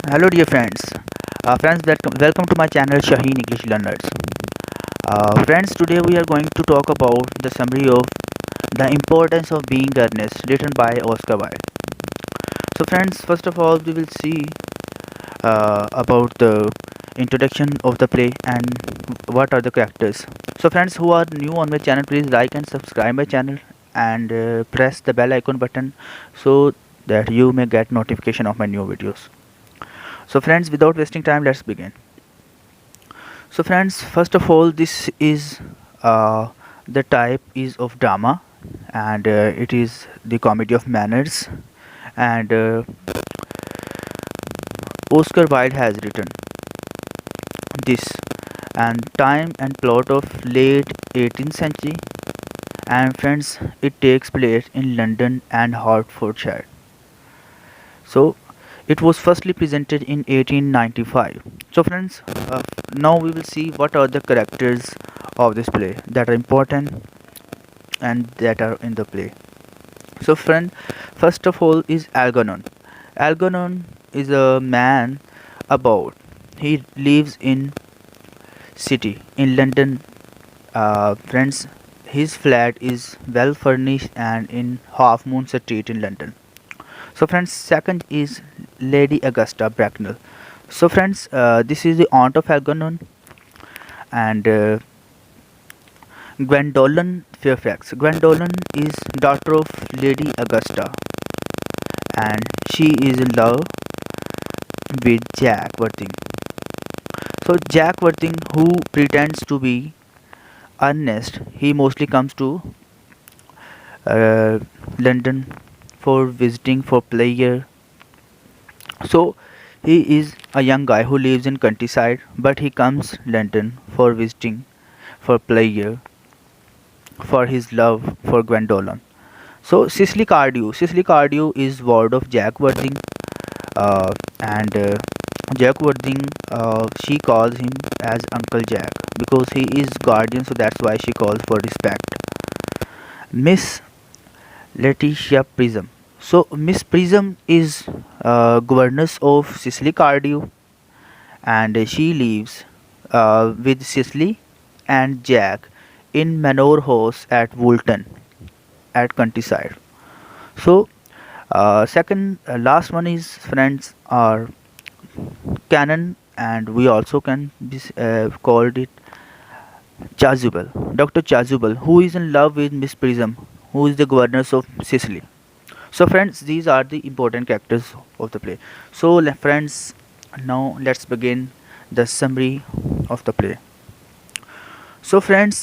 Hello, dear friends. Welcome to my channel Shaheen English Learners. Friends, today we are going to talk about the summary of The Importance of Being Earnest, written by Oscar Wilde. So, friends, first of all, we will see about the introduction of the play and what are the characters. So, friends who are new on my channel, please like and subscribe my channel and press the bell icon button so that you may get notification of my new videos. So friends, without wasting time, let's begin. So friends, first of all, this is the type is of drama, and it is the comedy of manners, and Oscar Wilde has written this, and time and plot of late 18th century, and friends, it takes place in London and Hertfordshire. So it was firstly presented in 1895. So friends, now we will see what are the characters of this play that are important and that are in the play. So friend, first of all is Algernon. Algernon is a man about. He lives in city in London. Friends, his flat is well furnished and in Half Moon Street in London. So friends, second is Lady Augusta Bracknell. So friends, this is the aunt of Algernon and Gwendolen Fairfax. Gwendolen is daughter of Lady Augusta and she is in love with Jack Worthing. So Jack Worthing, who pretends to be Ernest, he mostly comes to uh, London for visiting for pleasure. So he is a young guy who lives in countryside, but he comes London for visiting for pleasure for his love for Gwendolen. So Cicely Cardew is ward of Jack Worthing, and Jack Worthing, she calls him as Uncle Jack because he is guardian, so that's why she calls for respect. Miss Letitia Prism. So Miss Prism is governess of Cicely Cardew, and she lives with Cicely and Jack in Manor House at Woolton at countryside. So second last one is friends are Canon, and we also can be called it Chasuble, Dr. Chasuble, who is in love with Miss Prism, who is the governess of Sicily. So friends, these are the important characters of the play. So friends, now let's begin the summary of the play. So friends,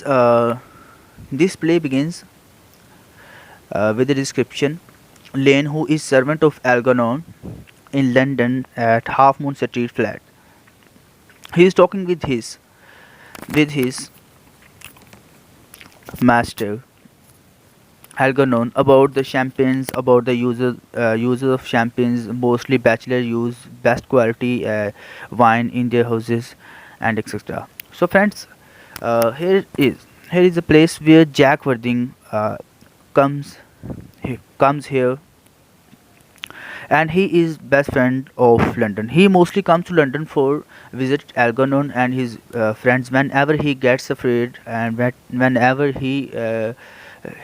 this play begins with a description. Lane, who is servant of Algernon in London at Half Moon Street flat, he is talking with his master Algernon about the champagnes, about the uses of champagnes, mostly bachelor use, best quality wine in their houses, and etc. So friends, here is a place where Jack Worthing comes comes here, and he is best friend of London. He mostly comes to London for visit Algernon and his friends whenever he gets afraid, and whenever he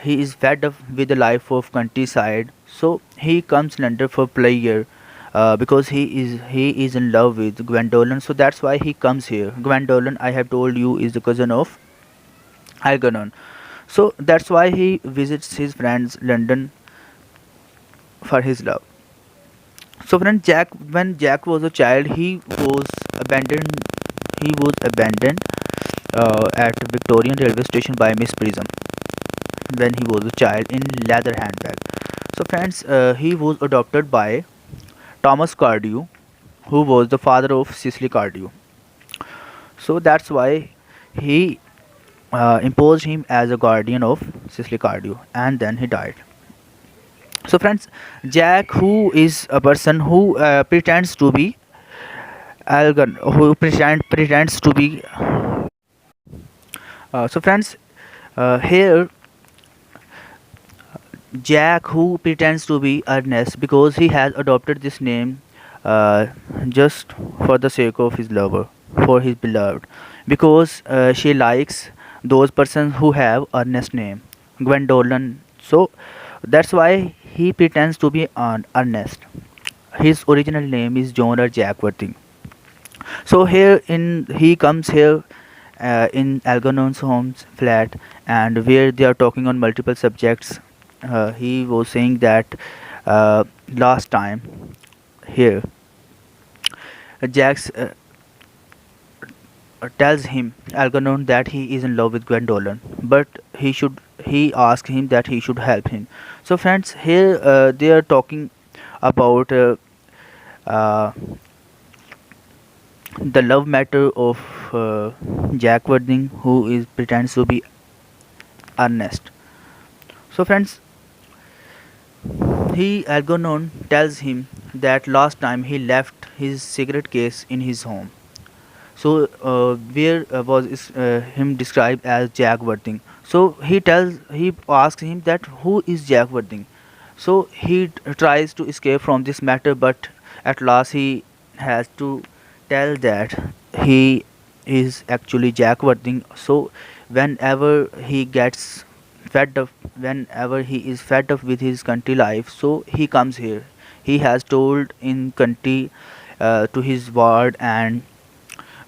is fed up with the life of countryside. So he comes London for pleasure. Because he is in love with Gwendolen, so that's why he comes here. Gwendolen, I have told you, is the cousin of Algernon, so that's why he visits his friends London for his love. So when Jack was a child, was abandoned. He was abandoned at Victorian railway station by Miss Prism when he was a child in leather handbag. So friends, he was adopted by Thomas Cardew, who was the father of Cicely Cardew. So that's why he imposed him as a guardian of Cicely Cardew, and then he died. So friends, Jack, who is a person who pretends to be Algon, who pretends to be. So friends, here Jack, who pretends to be Ernest because he has adopted this name uh, just for the sake of his lover, for his beloved, because she likes those persons who have earnest name, Gwendolen. So that's why he pretends to be Ernest. His original name is John or Jack Worthing. So here in he comes here in Algernon's home's flat, and where they are talking on multiple subjects. He was saying that last time here, Jax tells him Algernon that he is in love with Gwendolen, but he asks him that he should help him. So friends, here they are talking about uh, the love matter of Jack Worthing, who is pretends to be Ernest. So friends, he Algernon tells him that last time he left his cigarette case in his home. So where was him described as Jack Worthing. So he asks him that who is Jack Worthing. So he tries to escape from this matter, but at last he has to tell that he is actually Jack Worthing. So whenever he gets fed up, whenever he is fed up with his country life, so he comes here. He has told in country to his ward and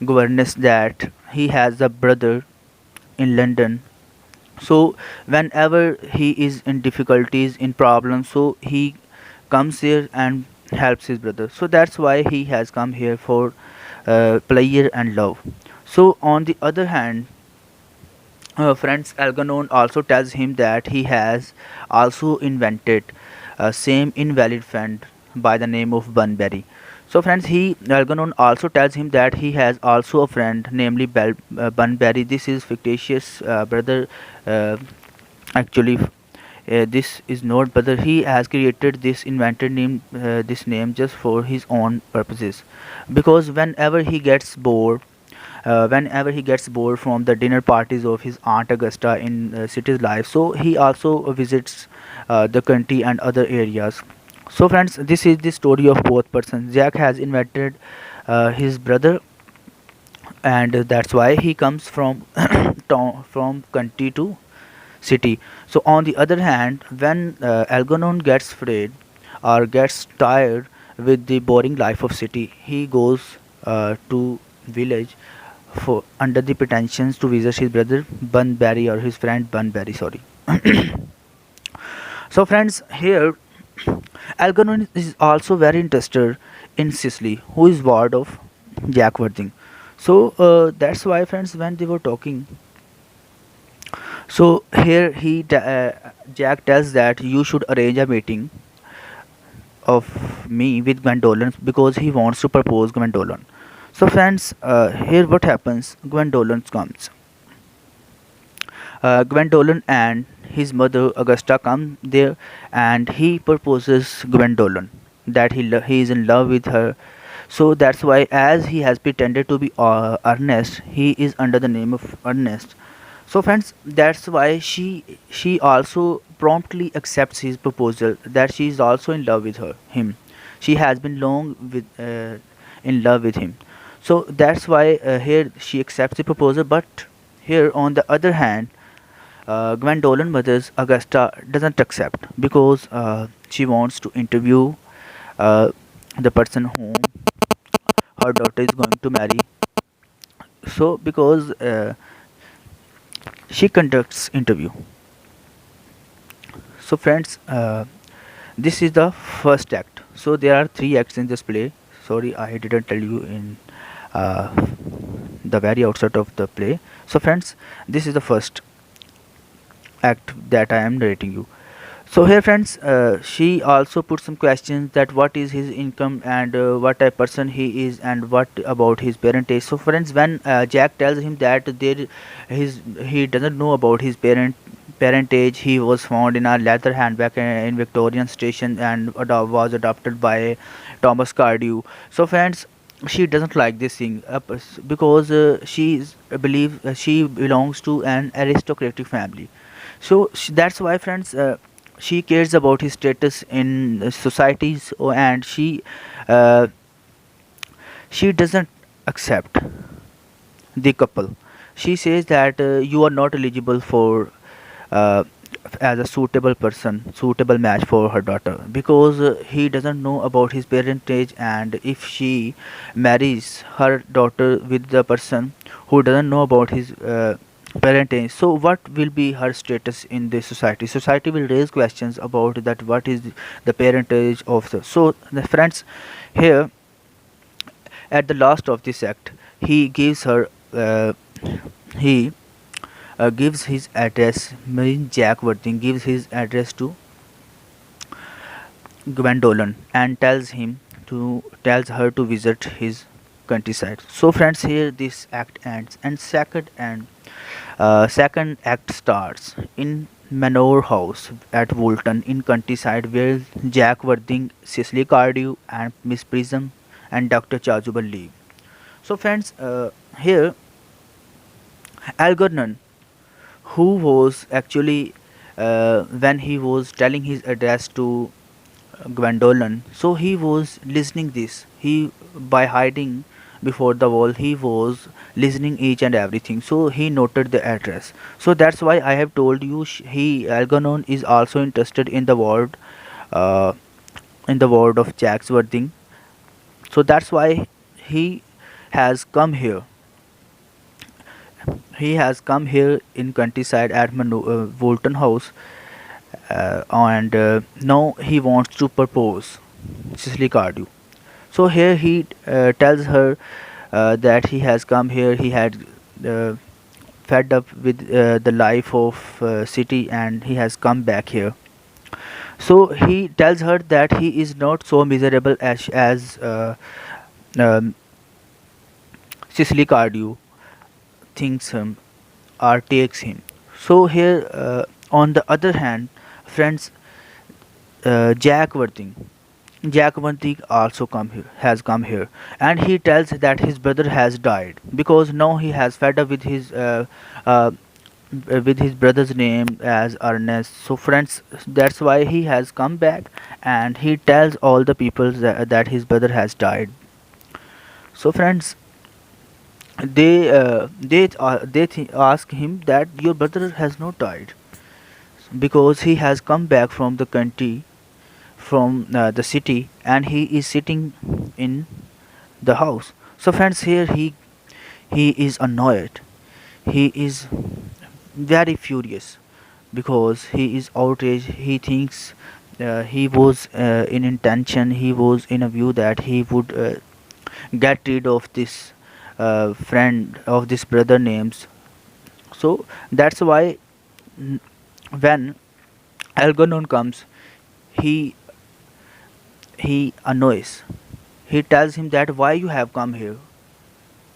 governess that he has a brother in London. So whenever he is in difficulties, in problems, so he comes here and helps his brother. So that's why he has come here for pleasure and love. So on the other hand, friends, Algernon also tells him that he has also invented a same invalid friend by the name of Bunbury. So friends, he Algernon also tells him that he has also a friend, namely Bunbury. This is fictitious brother. Actually, this is not brother. He has created this invented name, this name just for his own purposes, because whenever he gets bored from the dinner parties of his aunt Augusta in city's life, so he also visits the country and other areas. So friends, this is the story of both persons. Jack has invented his brother, and that's why he comes from from country to city. So on the other hand, when Algernon gets afraid or gets tired with the boring life of city, he goes to village for under the pretensions to visit his brother Bunbury, or his friend Bunbury, sorry. So friends, here Algernon is also very interested in Cicely, who is ward of Jack Worthing. So that's why friends, when they were talking, so here Jack tells that you should arrange a meeting of me with Gwendolen because he wants to propose Gwendolen. So friends, here what happens? Gwendolen comes. Gwendolen and his mother Augusta come there, and he proposes Gwendolen that he is in love with her. So that's why, as he has pretended to be Ernest, he is under the name of Ernest. So friends, that's why she also promptly accepts his proposal that she is also in love with him. She has been long with in love with him. So that's why here she accepts the proposal. But here on the other hand, Gwendolen mother's Augusta doesn't accept because she wants to interview uh, the person whom her daughter is going to marry. So because she conducts interview. So friends, this is the first act. So there are three acts in this play. Sorry, I didn't tell you in uh, the very outset of the play. So friends, this is the first act that I am narrating you. So here friends, she also put some questions that what is his income and what type person he is and what about his parentage. So friends, when Jack tells him that he doesn't know about his parentage, he was found in a leather handbag in Victorian station and was adopted by Thomas Cardew. So friends, she doesn't like this thing because believes she belongs to an aristocratic family. So that's why friends, she cares about his status in societies, and she uh, She doesn't accept the couple. She says that you are not eligible for uh, as a suitable match for her daughter, because he doesn't know about his parentage, and if she marries her daughter with the person who doesn't know about his parentage, so what will be her status in the society? Society will raise questions about that, what is the parentage of the. So the friends, here at the last of this act, he gives her he gives his address. Marine Jack Worthing gives his address to Gwendolen and tells her to visit his countryside. So friends, here this act ends, and second act starts in Manor House at Woolton in countryside, where Jack Worthing, Cecily Cardew, and Miss Prism and Dr. Chasuble live. So friends, here Algernon, who was actually when he was telling his address to Gwendolen, so he was listening this. He, by hiding before the wall, he was listening each and everything. So he noted the address. So that's why I have told you, he Algernon is also interested uh, in the ward of Jack's Worthing. So that's why he has come here. He has come here in countryside at Woolton House, and now he wants to propose Cecily Cardew. So here he tells her that he has come here. He had uh, fed up with the life of city, and he has come back here. So he tells her that he is not so miserable as um, Cecily Cardew thinks him or takes him. So here, on the other hand, friends, Jack Worthing. Jack Worthing also has come here, and he tells that his brother has died, because now he has fed up uh, with his brother's name as Ernest. So friends, that's why he has come back, and he tells all the people that his brother has died. So friends, ask him that your brother has not died, because he has come back from the country, from the city, and he is sitting in the house. So friends, here he is annoyed. He is very furious, because he is outraged. He thinks he was in intention, he was in a view that he would get rid of this friend of this brother names. So that's why, n- when Algernon comes, he he annoys. He tells him that why you have come here.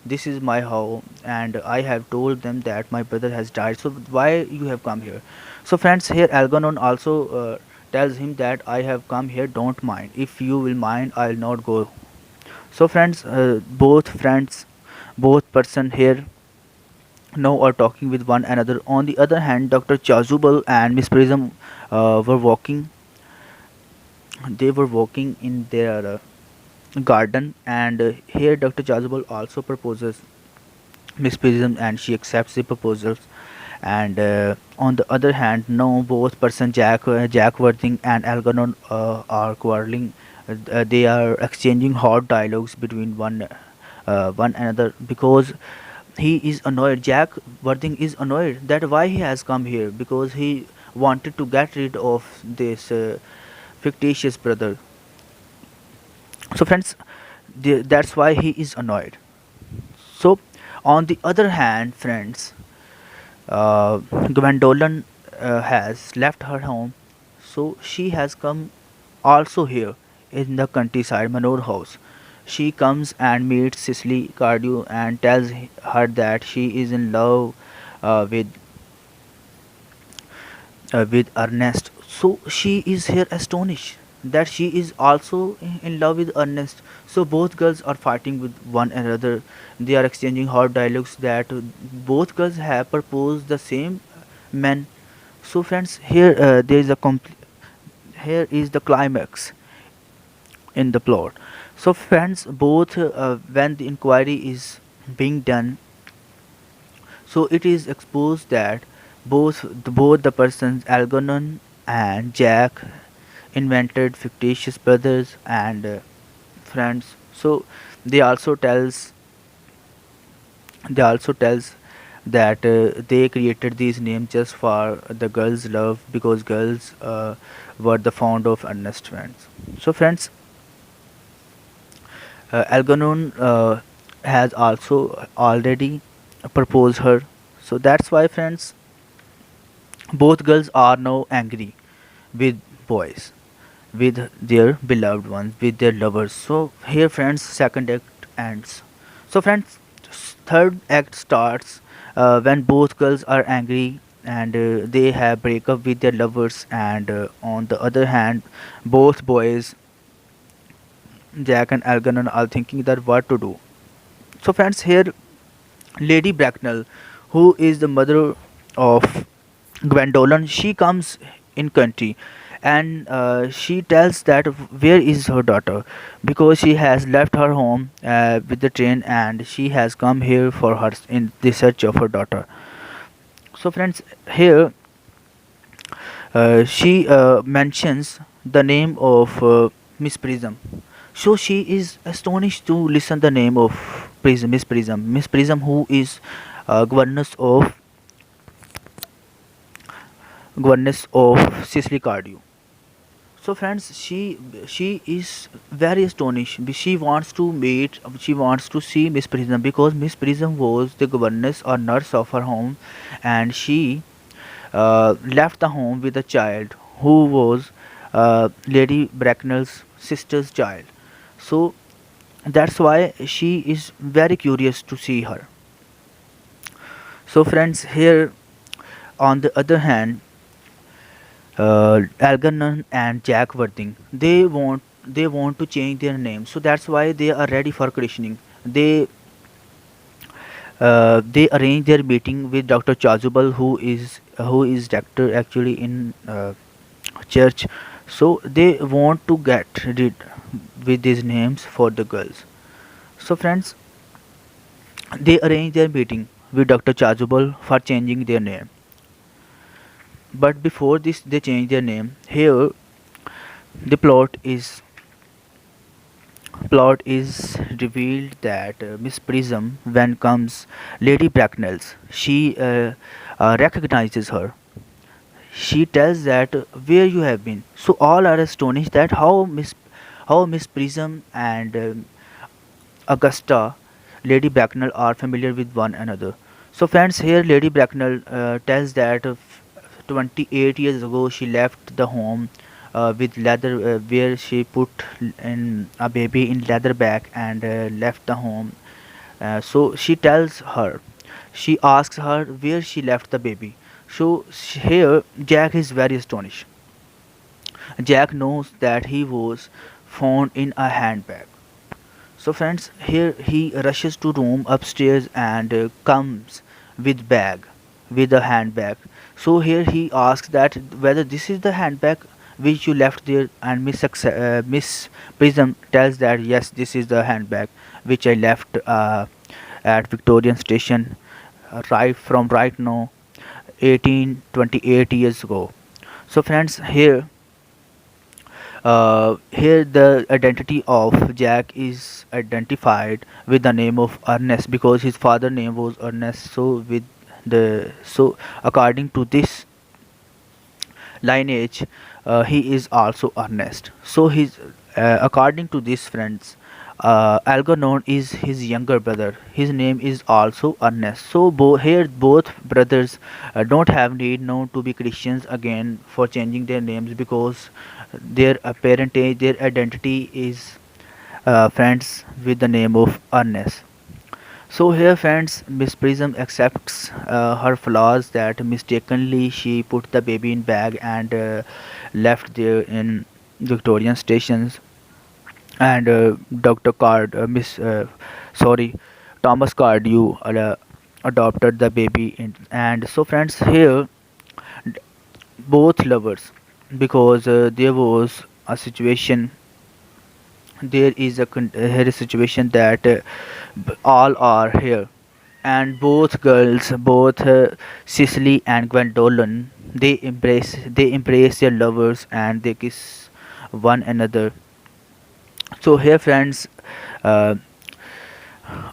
This is my home, and I have told them that my brother has died. So why you have come here? So friends, here Algernon also tells him that I have come here. Don't mind. If you will mind, I'll not go. So friends, both person here now are talking with one another. On the other hand, Dr. Chasuble and Miss Prism were walking. They were walking in their garden, and here Dr. Chasuble also proposes Miss Prism, and she accepts the proposals. And on the other hand, no, both person Jack Worthing and Algernon are quarreling. They are exchanging hot dialogues between one another, because he is annoyed. Jack Worthing is annoyed that why he has come here, because he wanted to get rid of this fictitious brother. So friends, that's why he is annoyed. So on the other hand, friends, Gwendolen has left her home, so she has come also here in the countryside Manor House. She comes and meets Cecily Cardew and tells her that she is in love uh, with with Ernest. So she is here astonished that she is also in love with Ernest. So both girls are fighting with one another. They are exchanging hot dialogues that both girls have proposed the same man. So friends, here here is the climax in the plot. So friends, both when the inquiry is being done, so it is exposed that both the persons Algernon and Jack invented fictitious brothers and friends. So they also tells they also tells that they created these names just for the girls' love because girls were the fond of earnest friends. So friends, Algernon has also already proposed her. So that's why friends, both girls are now angry with boys, with their beloved ones, with their lovers. So here friends, second act ends. So friends, third act starts when both girls are angry and they have break up with their lovers, and on the other hand, both boys, Jack and Algernon, are thinking that what to do. So friends, here Lady Bracknell, who is the mother of Gwendolen, she comes in country, and she tells that where is her daughter, because she has left her home with the train and she has come here for her in the search of her daughter. So friends, here she mentions the name of Miss Prism. So she is astonished to listen the name of Miss Prism, who is governess of Sicily Cardio. So friends, she is very astonished. She wants to meet. She wants to see Miss Prism because Miss Prism was the governess or nurse of her home, and she left the home with a child who was Lady Bracknell's sister's child. So that's why she is very curious to see her. So friends, here on the other hand, Algernon and Jack Worthing, they want to change their name. So that's why they are ready for christening. They arrange their meeting with Dr. Chazubal, who is doctor actually in church. So they want to get rid with these names for the girls. So friends, they arrange their meeting with Dr. Chazubal for changing their name. But before this, they change their name. Here, the plot is revealed that Miss Prism, when comes Lady Bracknell's, she recognizes her. She tells that where you have been. So all are astonished that how Miss Prism and Augusta, Lady Bracknell are familiar with one another. So friends, here Lady Bracknell tells that 28 years ago she left the home with leather where she put in a baby in leather bag and left the home. So she asks her where she left the baby. So here Jack is very astonished. Jack knows that he was found in a handbag. So friends, here he rushes to room upstairs and comes with a handbag. So here he asks that whether this is the handbag which you left there, and Miss Prism tells that yes, this is the handbag which I left at Victorian Station right now 1828 years ago. So friends, here the identity of Jack is identified with the name of Ernest because his father name was Ernest. So according to this lineage, he is also Ernest. So his according to this friends, Algernon is his younger brother. His name is also Ernest. So here both brothers don't have need now to be Christians again for changing their names because their parentage, their identity is friends with the name of Ernest. So here friends, Miss Prism accepts her flaws that mistakenly she put the baby in bag and left there in Victorian stations, and Dr. Card, sorry, Thomas Cardew adopted the baby and so friends, here both lovers, because there was a situation there is here a situation that all are here, and both girls, both Cicely and Gwendolyn, they embrace their lovers and they kiss one another. So here, friends, uh,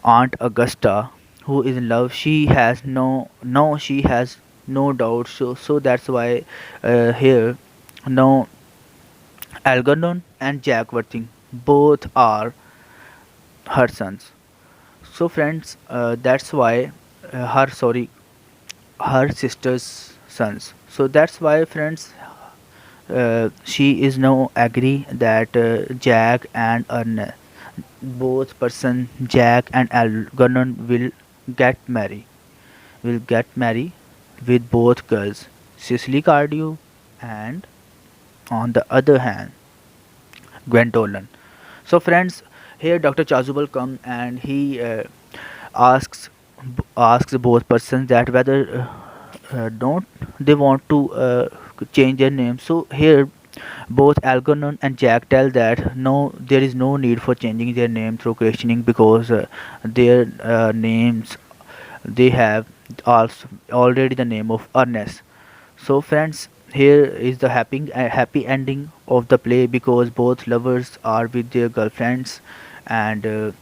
Aunt Augusta, who is in love, she has no doubt. So that's why here, no, Algernon and Jack Worthing both are her sons. So friends, that's why her sister's sons. So that's why, friends, she is now agree that Jack and Ernest, both person Jack and Algernon get married will get married with both girls, Cicely Cardew and, on the other hand, Gwendolen. So friends, here Dr. Chasuble come and he asks asks both persons that whether don't they want to change their name. So here both Algernon and Jack tell that no, there is no need for changing their name through questioning because their names, they have also already the name of Ernest. So friends, here is the happy ending of the play because both lovers are with their girlfriends, and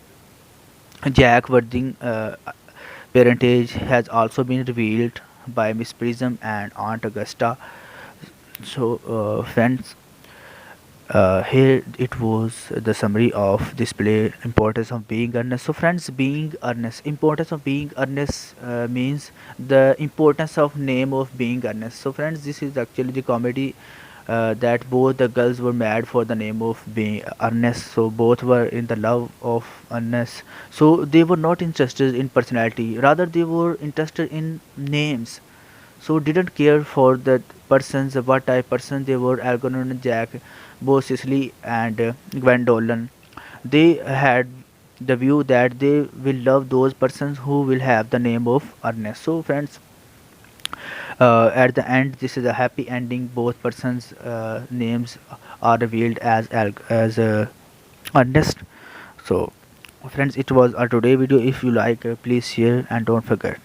Jack Worthing parentage has also been revealed by Miss Prism and Aunt Augusta. So friends, here it was the summary of this play, importance of being earnest. So friends, being earnest, importance of being earnest means the importance of name of being earnest. So friends, this is actually the comedy that both the girls were mad for the name of being Ernest. So both were in the love of Ernest. So they were not interested in personality, rather they were interested in names. So didn't care for the persons, what type person they were. Algernon and Jack, both Cicely and Gwendolen, they had the view that they will love those persons who will have the name of Ernest. So friends, at the end, this is a happy ending. Both persons' names are revealed as Ernest. So, friends, it was our today video. If you like, please share and don't forget.